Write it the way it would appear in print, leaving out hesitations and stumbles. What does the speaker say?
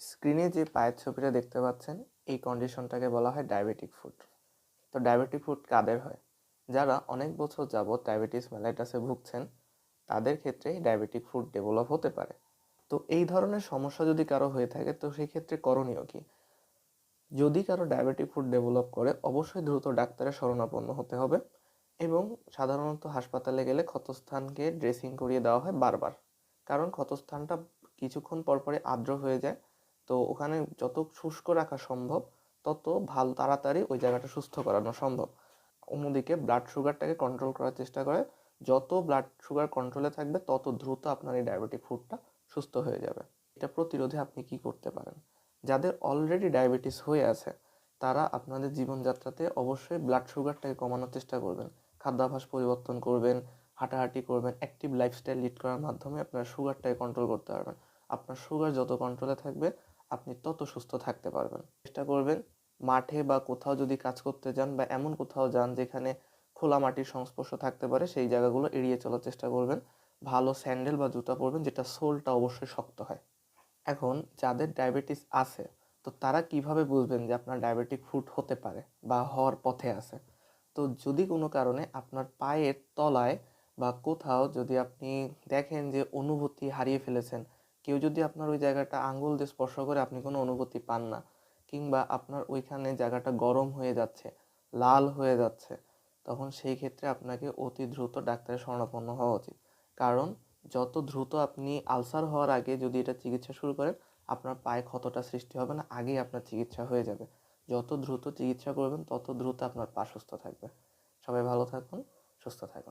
স্ক্রিনে যে পায়ের ছবিটা দেখতে পাচ্ছেন, এই কন্ডিশনটাকে বলা হয় ডায়াবেটিক ফুট। তো ডায়াবেটিক ফুট কাদের হয়? যারা অনেক বছর যাবৎ ডায়াবেটিস মেলাইটাসে ভুগছেন, তাদের ক্ষেত্রে ডায়াবেটিক ফুট ডেভেলপ হতে পারে। তো এই ধরনের সমস্যা যদি কারো হয়ে থাকে, তো সেই ক্ষেত্রে করণীয় কি? যদি কারো ডায়াবেটিক ফুট ডেভেলপ করে, অবশ্যই দ্রুত ডাক্তারের শরণাপন্ন হতে হবে এবং সাধারণত হাসপাতালে গেলে ক্ষতস্থানকে ড্রেসিং করিয়ে দেওয়া হয় বারবার। কারণ ক্ষতস্থানটা কিছুক্ষণ পরপরই আর্দ্র হয়ে যায়। তো ওখানে যত শুষ্ক রাখা সম্ভব তত ভালো তাড়াতাড়ি ওই জায়গাটা সুস্থ করানো সম্ভব। অন্যদিকে ব্লাড সুগারটাকে কন্ট্রোল করার চেষ্টা করে। যত ব্লাড সুগার কন্ট্রোলে থাকবে তত দ্রুত আপনার এই ডায়াবেটিক ফুটটা সুস্থ হয়ে যাবে। এটা প্রতিরোধে আপনি কি করতে পারেন? যাদের অলরেডি ডায়াবেটিস হয়ে আছে তারা আপনাদের জীবনযাত্রাতে অবশ্যই ব্লাড সুগারটাকে কমানোর চেষ্টা করবেন। খাদ্যাভ্যাস পরিবর্তন করবেন, হাঁটাহাঁটি করবেন, অ্যাক্টিভ লাইফস্টাইল লিড করার মাধ্যমে আপনার সুগারটাকে কন্ট্রোল করতে পারবেন। আপনার সুগার যত কন্ট্রোলে থাকবে আপনি তত সুস্থ থাকতে পারবেন। চেষ্টা করবেন মাঠে বা কোথাও যদি কাজ করতে যান বা এমন কোথাও যান যেখানে খোলা মাটির সংস্পর্শ থাকতে পারে, সেই জায়গাগুলো এড়িয়ে চলার চেষ্টা করবেন। ভালো স্যান্ডেল বা জুতা পরবেন যেটা সোলটা অবশ্যই শক্ত হয়। এখন যাদের ডায়াবেটিস আছে, তো তারা কিভাবে বুঝবেন যে আপনার ডায়াবেটিক ফুট হতে পারে বা হওয়ার পথে আছে? তো যদি কোনো কারণে আপনার পায়ের তলায় বা কোথাও যদি আপনি দেখেন যে অনুভূতি হারিয়ে ফেলেছেন, কেউ যদি আপনার ওই জায়গাটা আঙ্গুল দিয়ে স্পর্শ করে আপনি কোনো অনুভূতি পান না, কিংবা আপনার ওইখানে জায়গাটা গরম হয়ে যাচ্ছে, লাল হয়ে যাচ্ছে, তখন সেই ক্ষেত্রে আপনাকে অতি দ্রুত ডাক্তারের শরণাপন্ন হওয়া উচিত। কারণ যত দ্রুত আপনি আলসার হওয়ার আগে যদি এটা চিকিৎসা শুরু করেন, আপনার পায়ে ক্ষতটা সৃষ্টি হবে না, আগেই আপনার চিকিৎসা হয়ে যাবে। যত দ্রুত চিকিৎসা করবেন তত দ্রুত আপনার পা সুস্থ থাকবে। সবাই ভালো থাকুন, সুস্থ থাকুন।